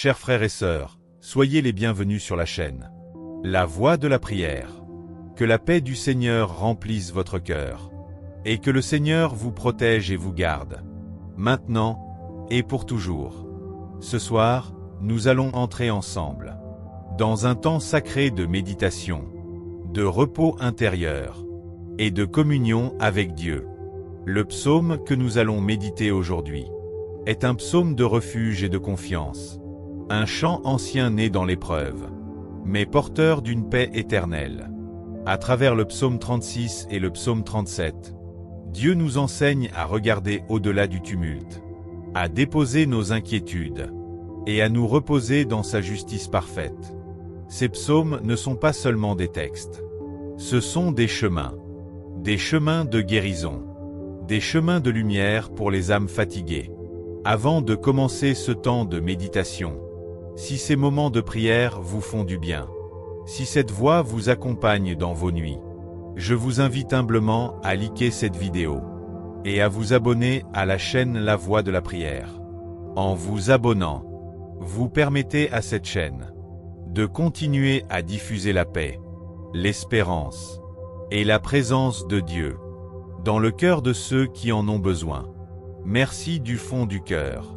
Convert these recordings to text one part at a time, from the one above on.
Chers frères et sœurs, soyez les bienvenus sur la chaîne. La voix de la prière. Que la paix du Seigneur remplisse votre cœur. Et que le Seigneur vous protège et vous garde. Maintenant, et pour toujours. Ce soir, nous allons entrer ensemble dans un temps sacré de méditation, de repos intérieur et de communion avec Dieu. Le psaume que nous allons méditer aujourd'hui est un psaume de refuge et de confiance. Un chant ancien né dans l'épreuve, mais porteur d'une paix éternelle. À travers le psaume 36 et le psaume 37, Dieu nous enseigne à regarder au-delà du tumulte, à déposer nos inquiétudes et à nous reposer dans sa justice parfaite. Ces psaumes ne sont pas seulement des textes. Ce sont des chemins de guérison, des chemins de lumière pour les âmes fatiguées. Avant de commencer ce temps de méditation, si ces moments de prière vous font du bien, si cette voix vous accompagne dans vos nuits, je vous invite humblement à liker cette vidéo et à vous abonner à la chaîne La Voix de la Prière. En vous abonnant, vous permettez à cette chaîne de continuer à diffuser la paix, l'espérance et la présence de Dieu dans le cœur de ceux qui en ont besoin. Merci du fond du cœur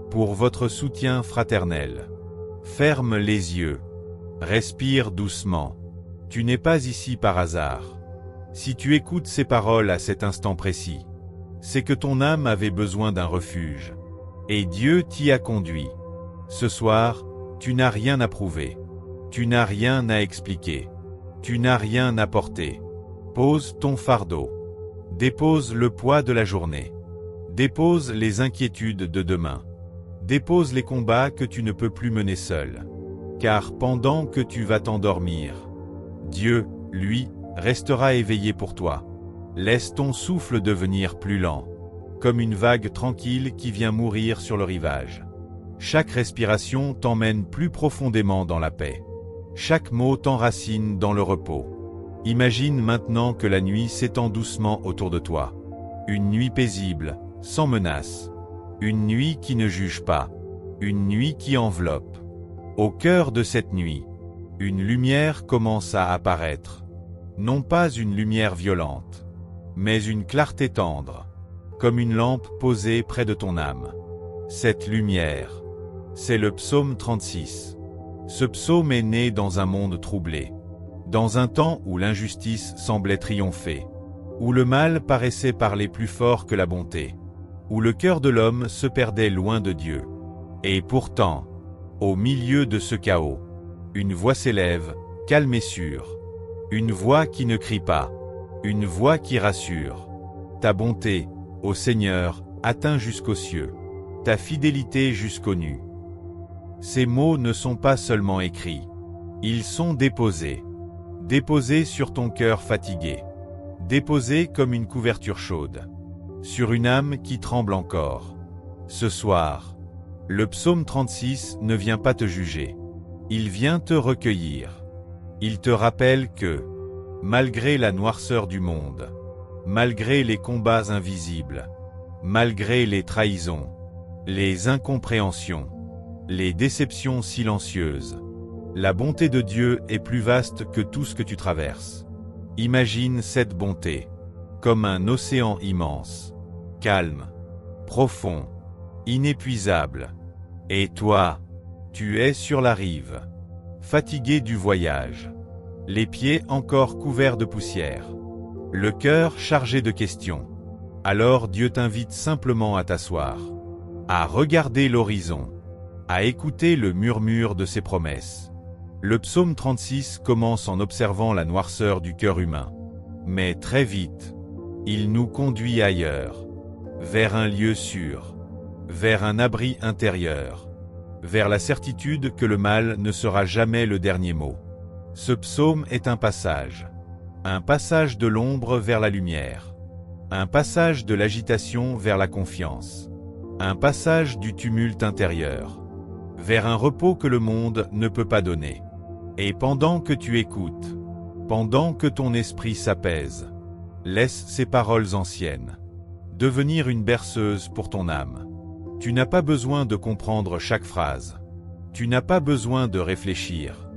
pour votre soutien fraternel. Ferme les yeux, respire doucement. Tu n'es pas ici par hasard. Si tu écoutes ces paroles à cet instant précis, c'est que ton âme avait besoin d'un refuge, et Dieu t'y a conduit. Ce soir, tu n'as rien à prouver, tu n'as rien à expliquer, tu n'as rien à porter. Pose ton fardeau, dépose le poids de la journée, dépose les inquiétudes de demain. Dépose les combats que tu ne peux plus mener seul. Car pendant que tu vas t'endormir, Dieu, lui, restera éveillé pour toi. Laisse ton souffle devenir plus lent, comme une vague tranquille qui vient mourir sur le rivage. Chaque respiration t'emmène plus profondément dans la paix. Chaque mot t'enracine dans le repos. Imagine maintenant que la nuit s'étend doucement autour de toi. Une nuit paisible, sans menace. Une nuit qui ne juge pas, une nuit qui enveloppe. Au cœur de cette nuit, une lumière commence à apparaître. Non pas une lumière violente, mais une clarté tendre, comme une lampe posée près de ton âme. Cette lumière, c'est le psaume 36. Ce psaume est né dans un monde troublé, dans un temps où l'injustice semblait triompher, où le mal paraissait parler plus fort que la bonté, où le cœur de l'homme se perdait loin de Dieu. Et pourtant, au milieu de ce chaos, une voix s'élève, calme et sûre. Une voix qui ne crie pas, une voix qui rassure. Ta bonté, ô Seigneur, atteint jusqu'aux cieux, ta fidélité jusqu'aux nues. Ces mots ne sont pas seulement écrits, ils sont déposés. Déposés sur ton cœur fatigué, déposés comme une couverture chaude sur une âme qui tremble encore. Ce soir, le psaume 36 ne vient pas te juger. Il vient te recueillir. Il te rappelle que, malgré la noirceur du monde, malgré les combats invisibles, malgré les trahisons, les incompréhensions, les déceptions silencieuses, la bonté de Dieu est plus vaste que tout ce que tu traverses. Imagine cette bonté, comme un océan immense. Calme, profond, inépuisable. Et toi, tu es sur la rive, fatigué du voyage, les pieds encore couverts de poussière, le cœur chargé de questions. Alors Dieu t'invite simplement à t'asseoir, à regarder l'horizon, à écouter le murmure de ses promesses. Le psaume 36 commence en observant la noirceur du cœur humain. Mais très vite, il nous conduit ailleurs, vers un lieu sûr, vers un abri intérieur, vers la certitude que le mal ne sera jamais le dernier mot. Ce psaume est un passage de l'ombre vers la lumière, un passage de l'agitation vers la confiance, un passage du tumulte intérieur, vers un repos que le monde ne peut pas donner. Et pendant que tu écoutes, pendant que ton esprit s'apaise, laisse ces paroles anciennes devenir une berceuse pour ton âme. Tu n'as pas besoin de comprendre chaque phrase. Tu n'as pas besoin de réfléchir.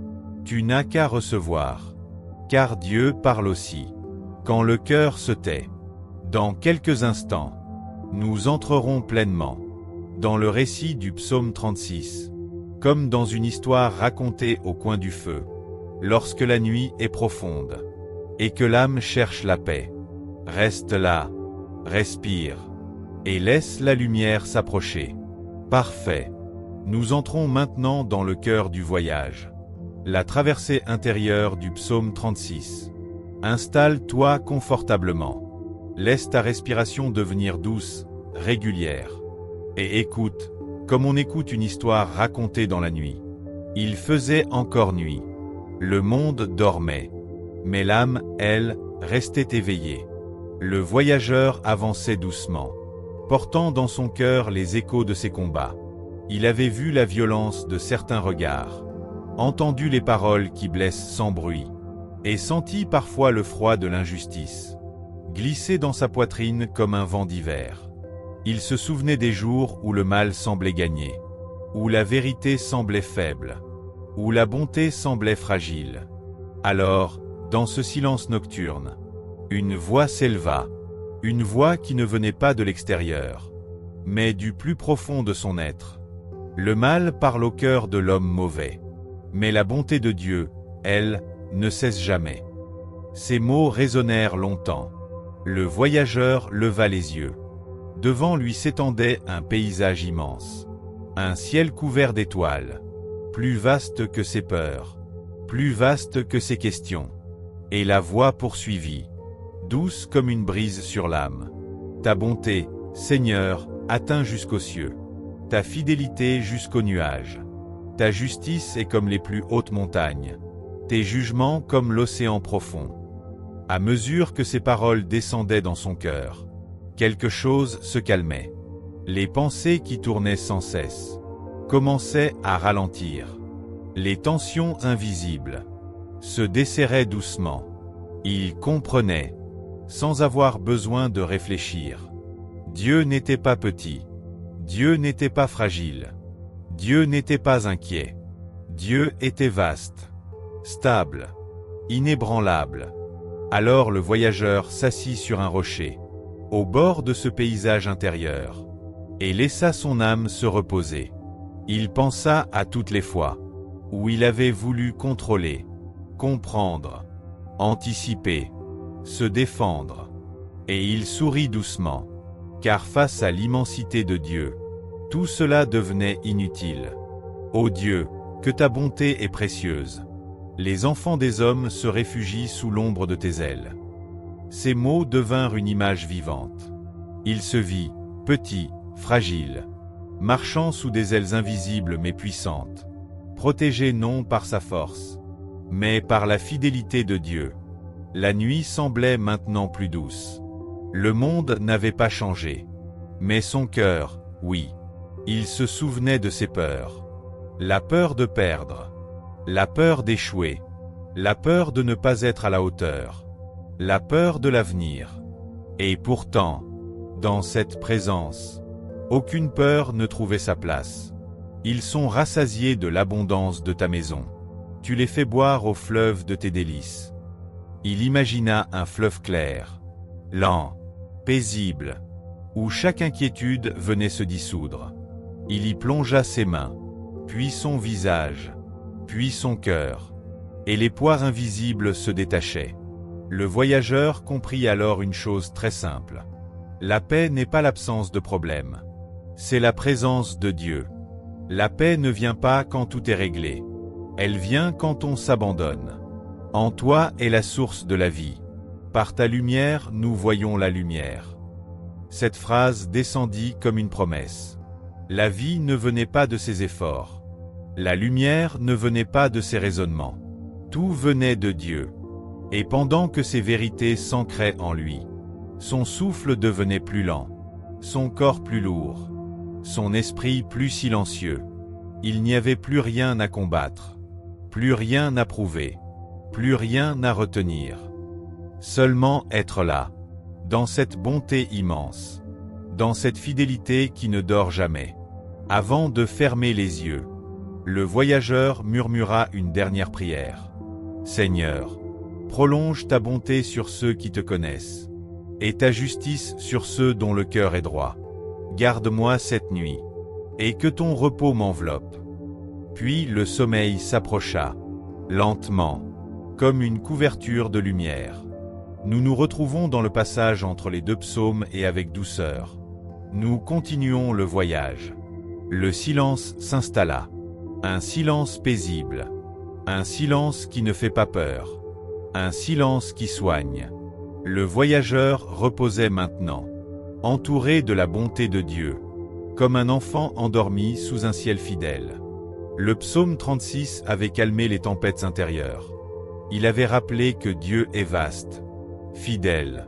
Tu n'as qu'à recevoir. Car Dieu parle aussi. Quand le cœur se tait. Dans quelques instants, nous entrerons pleinement dans le récit du psaume 36, comme dans une histoire racontée au coin du feu, lorsque la nuit est profonde, et que l'âme cherche la paix. Reste là, respire, et laisse la lumière s'approcher. Parfait. Nous entrons maintenant dans le cœur du voyage. La traversée intérieure du psaume 36. Installe-toi confortablement. Laisse ta respiration devenir douce, régulière. Et écoute, comme on écoute une histoire racontée dans la nuit. Il faisait encore nuit. Le monde dormait. Mais l'âme, elle, restait éveillée. Le voyageur avançait doucement, portant dans son cœur les échos de ses combats. Il avait vu la violence de certains regards, entendu les paroles qui blessent sans bruit, et senti parfois le froid de l'injustice, glisser dans sa poitrine comme un vent d'hiver. Il se souvenait des jours où le mal semblait gagner, où la vérité semblait faible, où la bonté semblait fragile. Alors, dans ce silence nocturne, une voix s'éleva, une voix qui ne venait pas de l'extérieur, mais du plus profond de son être. Le mal parle au cœur de l'homme mauvais, mais la bonté de Dieu, elle, ne cesse jamais. Ces mots résonnèrent longtemps. Le voyageur leva les yeux. Devant lui s'étendait un paysage immense, un ciel couvert d'étoiles, plus vaste que ses peurs, plus vaste que ses questions. Et la voix poursuivit, douce comme une brise sur l'âme. Ta bonté, Seigneur, atteint jusqu'aux cieux. Ta fidélité jusqu'aux nuages. Ta justice est comme les plus hautes montagnes. Tes jugements comme l'océan profond. À mesure que ces paroles descendaient dans son cœur, quelque chose se calmait. Les pensées qui tournaient sans cesse commençaient à ralentir. Les tensions invisibles se desserraient doucement. Il comprenait, sans avoir besoin de réfléchir. Dieu n'était pas petit. Dieu n'était pas fragile. Dieu n'était pas inquiet. Dieu était vaste, stable, inébranlable. Alors le voyageur s'assit sur un rocher, au bord de ce paysage intérieur, et laissa son âme se reposer. Il pensa à toutes les fois où il avait voulu contrôler, comprendre, anticiper, se défendre. Et il sourit doucement, car face à l'immensité de Dieu, tout cela devenait inutile. Ô Dieu, que ta bonté est précieuse. Les enfants des hommes se réfugient sous l'ombre de tes ailes. Ces mots devinrent une image vivante. Il se vit, petit, fragile, marchant sous des ailes invisibles mais puissantes, protégé non par sa force, mais par la fidélité de Dieu. La nuit semblait maintenant plus douce. Le monde n'avait pas changé, mais son cœur, oui. Il se souvenait de ses peurs. La peur de perdre, la peur d'échouer, la peur de ne pas être à la hauteur, la peur de l'avenir. Et pourtant, dans cette présence, aucune peur ne trouvait sa place. Ils sont rassasiés de l'abondance de ta maison. Tu les fais boire au fleuve de tes délices. Il imagina un fleuve clair, lent, paisible, où chaque inquiétude venait se dissoudre. Il y plongea ses mains, puis son visage, puis son cœur, et les poids invisibles se détachaient. Le voyageur comprit alors une chose très simple. La paix n'est pas l'absence de problème. C'est la présence de Dieu. La paix ne vient pas quand tout est réglé. Elle vient quand on s'abandonne. En toi est la source de la vie. Par ta lumière, nous voyons la lumière. Cette phrase descendit comme une promesse. La vie ne venait pas de ses efforts. La lumière ne venait pas de ses raisonnements. Tout venait de Dieu. Et pendant que ces vérités s'ancraient en lui, son souffle devenait plus lent, son corps plus lourd, son esprit plus silencieux. Il n'y avait plus rien à combattre, plus rien à prouver, plus rien à retenir. Seulement être là, dans cette bonté immense, dans cette fidélité qui ne dort jamais. Avant de fermer les yeux, Le voyageur murmura une dernière prière. Seigneur, prolonge ta bonté sur ceux qui te connaissent, et ta justice sur ceux dont le cœur est droit. Garde-moi cette nuit, et que ton repos m'enveloppe. Puis le sommeil s'approcha, lentement, comme une couverture de lumière. Nous nous retrouvons dans le passage entre les deux psaumes et avec douceur. Nous continuons le voyage. Le silence s'installa. Un silence paisible. Un silence qui ne fait pas peur. Un silence qui soigne. Le voyageur reposait maintenant, entouré de la bonté de Dieu, comme un enfant endormi sous un ciel fidèle. Le psaume 36 avait calmé les tempêtes intérieures. Il avait rappelé que Dieu est vaste, fidèle,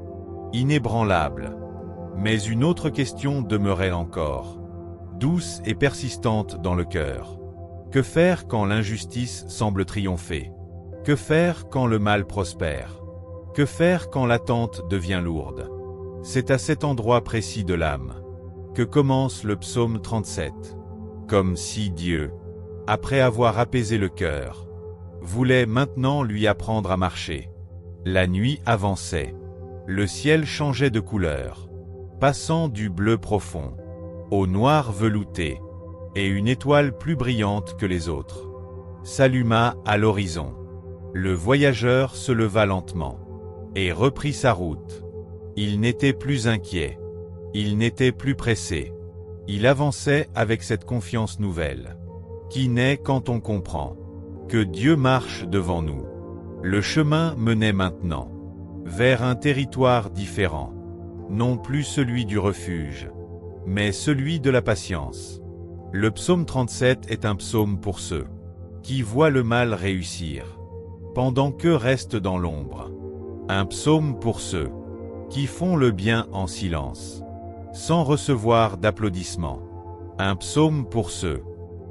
inébranlable. Mais une autre question demeurait encore, douce et persistante dans le cœur. Que faire quand l'injustice semble triompher? Que faire quand le mal prospère? Que faire quand l'attente devient lourde? C'est à cet endroit précis de l'âme que commence le psaume 37. Comme si Dieu, après avoir apaisé le cœur, voulait maintenant lui apprendre à marcher. La nuit avançait. Le ciel changeait de couleur, passant du bleu profond au noir velouté, et une étoile plus brillante que les autres s'alluma à l'horizon. Le voyageur se leva lentement et reprit sa route. Il n'était plus inquiet. Il n'était plus pressé. Il avançait avec cette confiance nouvelle, qui naît quand on comprend que Dieu marche devant nous. Le chemin menait maintenant vers un territoire différent, non plus celui du refuge, mais celui de la patience. Le psaume 37 est un psaume pour ceux qui voient le mal réussir, pendant qu'eux restent dans l'ombre. Un psaume pour ceux qui font le bien en silence, sans recevoir d'applaudissements. Un psaume pour ceux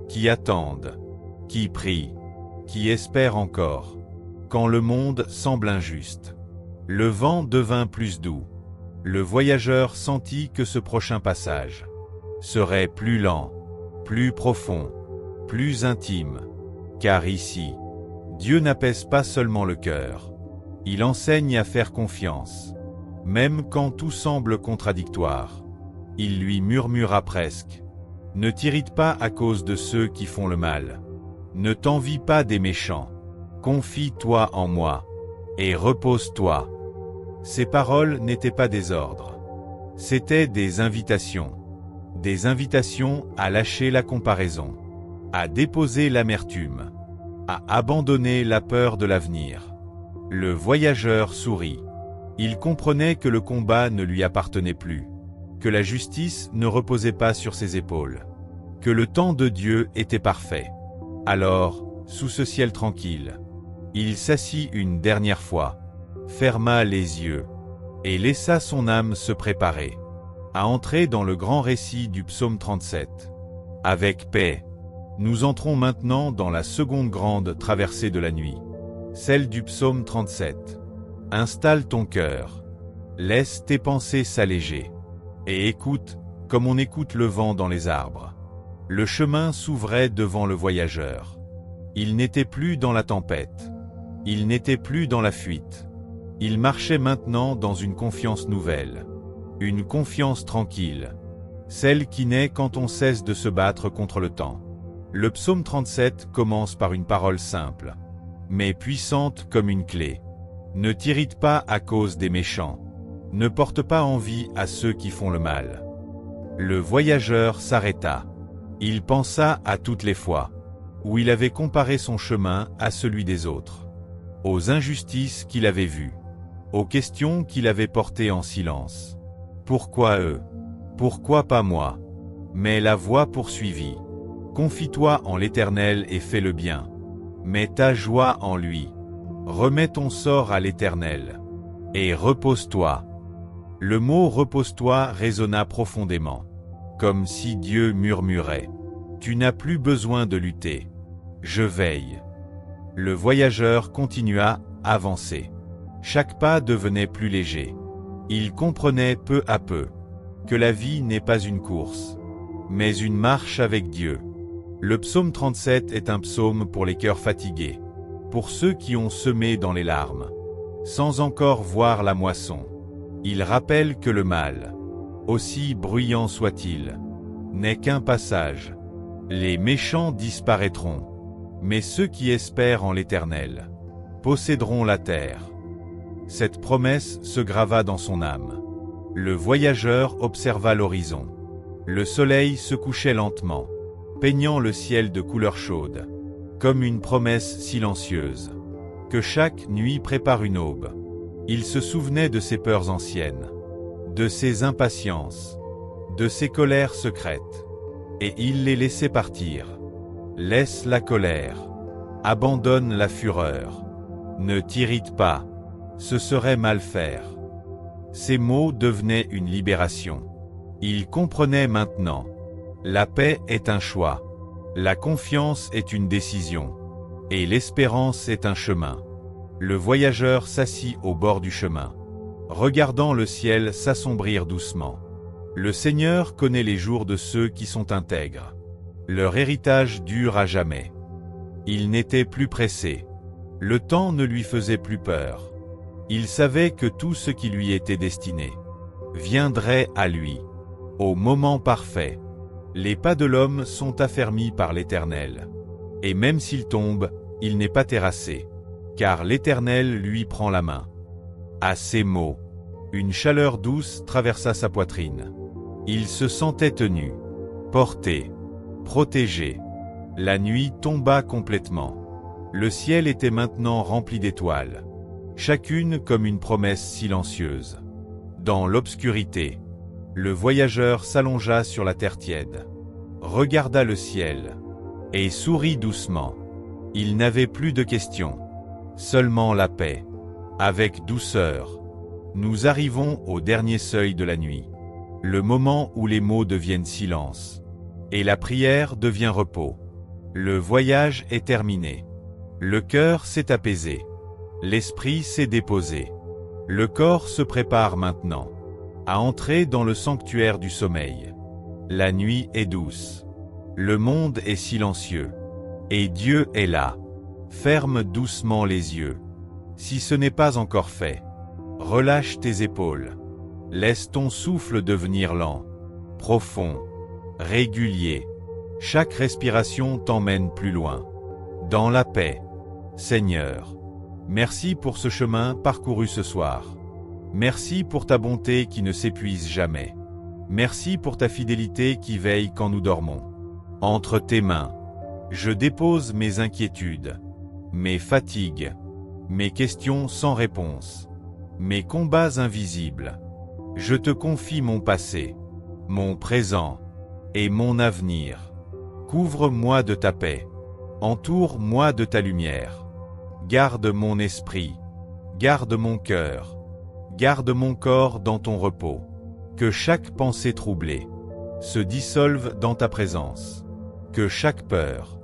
qui attendent, qui prient, qui espèrent encore, quand le monde semble injuste. Le vent devint plus doux. Le voyageur sentit que ce prochain passage serait plus lent, plus profond, plus intime. Car ici, Dieu n'apaise pas seulement le cœur. Il enseigne à faire confiance, même quand tout semble contradictoire. Il lui murmura presque. Ne t'irrite pas à cause de ceux qui font le mal. Ne t'envie pas des méchants. Confie-toi en moi, et repose-toi. Ces paroles n'étaient pas des ordres. C'étaient des invitations. Des invitations à lâcher la comparaison, à déposer l'amertume, à abandonner la peur de l'avenir. Le voyageur sourit. Il comprenait que le combat ne lui appartenait plus, que la justice ne reposait pas sur ses épaules, que le temps de Dieu était parfait. Alors, sous ce ciel tranquille, il s'assit une dernière fois, ferma les yeux, et laissa son âme se préparer à entrer dans le grand récit du psaume 37. Avec paix, nous entrons maintenant dans la seconde grande traversée de la nuit, celle du psaume 37. Installe ton cœur, laisse tes pensées s'alléger, et écoute, comme on écoute le vent dans les arbres. Le chemin s'ouvrait devant le voyageur. Il n'était plus dans la tempête. Il n'était plus dans la fuite. Il marchait maintenant dans une confiance nouvelle. Une confiance tranquille. Celle qui naît quand on cesse de se battre contre le temps. Le psaume 37 commence par une parole simple, mais puissante comme une clé. Ne t'irrite pas à cause des méchants. Ne porte pas envie à ceux qui font le mal. Le voyageur s'arrêta. Il pensa à toutes les fois où il avait comparé son chemin à celui des autres, aux injustices qu'il avait vues, aux questions qu'il avait portées en silence. Pourquoi eux? Pourquoi pas moi? Mais la voix poursuivit. Confie-toi en l'Éternel et fais le bien. Mets ta joie en lui. Remets ton sort à l'Éternel. Et repose-toi. Le mot repose-toi résonna profondément, comme si Dieu murmurait. Tu n'as plus besoin de lutter. Je veille. Le voyageur continua, avancer. Chaque pas devenait plus léger. Il comprenait peu à peu que la vie n'est pas une course, mais une marche avec Dieu. Le psaume 37 est un psaume pour les cœurs fatigués, pour ceux qui ont semé dans les larmes, sans encore voir la moisson. Il rappelle que le mal, aussi bruyant soit-il, n'est qu'un passage. Les méchants disparaîtront, mais ceux qui espèrent en l'Éternel posséderont la terre. Cette promesse se grava dans son âme. Le voyageur observa l'horizon. Le soleil se couchait lentement, peignant le ciel de couleurs chaudes, comme une promesse silencieuse, que chaque nuit prépare une aube. Il se souvenait de ses peurs anciennes, de ses impatiences, de ses colères secrètes, et il les laissait partir. Laisse la colère, abandonne la fureur, ne t'irrite pas, ce serait mal faire. Ces mots devenaient une libération. Il comprenait maintenant. La paix est un choix, la confiance est une décision, et l'espérance est un chemin. Le voyageur s'assit au bord du chemin, regardant le ciel s'assombrir doucement. Le Seigneur connaît les jours de ceux qui sont intègres. Leur héritage dure à jamais. Il n'était plus pressé. Le temps ne lui faisait plus peur. Il savait que tout ce qui lui était destiné viendrait à lui, au moment parfait. Les pas de l'homme sont affermis par l'Éternel. Et même s'il tombe, il n'est pas terrassé, car l'Éternel lui prend la main. À ces mots, une chaleur douce traversa sa poitrine. Il se sentait tenu, porté, protégé. La nuit tomba complètement. Le ciel était maintenant rempli d'étoiles, chacune comme une promesse silencieuse. Dans l'obscurité, le voyageur s'allongea sur la terre tiède, regarda le ciel, et sourit doucement. Il n'avait plus de questions, seulement la paix. Avec douceur, nous arrivons au dernier seuil de la nuit, le moment où les mots deviennent silence, et la prière devient repos. Le voyage est terminé. Le cœur s'est apaisé. L'esprit s'est déposé. Le corps se prépare maintenant à entrer dans le sanctuaire du sommeil. La nuit est douce. Le monde est silencieux. Et Dieu est là. Ferme doucement les yeux. Si ce n'est pas encore fait, relâche tes épaules. Laisse ton souffle devenir lent, profond, régulier. Chaque respiration t'emmène plus loin. Dans la paix. Seigneur, merci pour ce chemin parcouru ce soir. Merci pour ta bonté qui ne s'épuise jamais. Merci pour ta fidélité qui veille quand nous dormons. Entre tes mains, je dépose mes inquiétudes, mes fatigues, mes questions sans réponse, mes combats invisibles. Je te confie mon passé, mon présent et mon avenir. Couvre-moi de ta paix. Entoure-moi de ta lumière. Garde mon esprit. Garde mon cœur. Garde mon corps dans ton repos. Que chaque pensée troublée se dissolve dans ta présence. Que chaque peur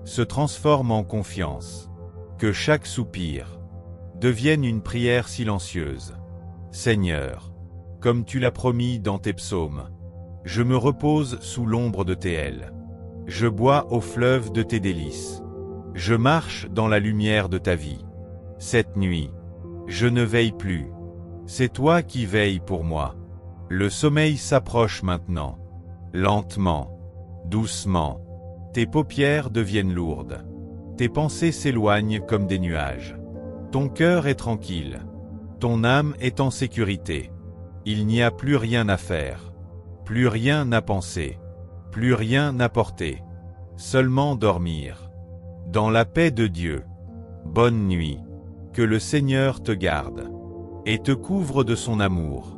se transforme en confiance. Que chaque soupir devienne une prière silencieuse. Seigneur, comme tu l'as promis dans tes psaumes, je me repose sous l'ombre de tes ailes. Je bois au fleuve de tes délices. Je marche dans la lumière de ta vie. Cette nuit, je ne veille plus. C'est toi qui veilles pour moi. Le sommeil s'approche maintenant. Lentement, doucement, tes paupières deviennent lourdes. Tes pensées s'éloignent comme des nuages. Ton cœur est tranquille. Ton âme est en sécurité. Il n'y a plus rien à faire. Plus rien à penser. Plus rien à porter. Seulement dormir. Dans la paix de Dieu. Bonne nuit. Que le Seigneur te garde et te couvre de son amour.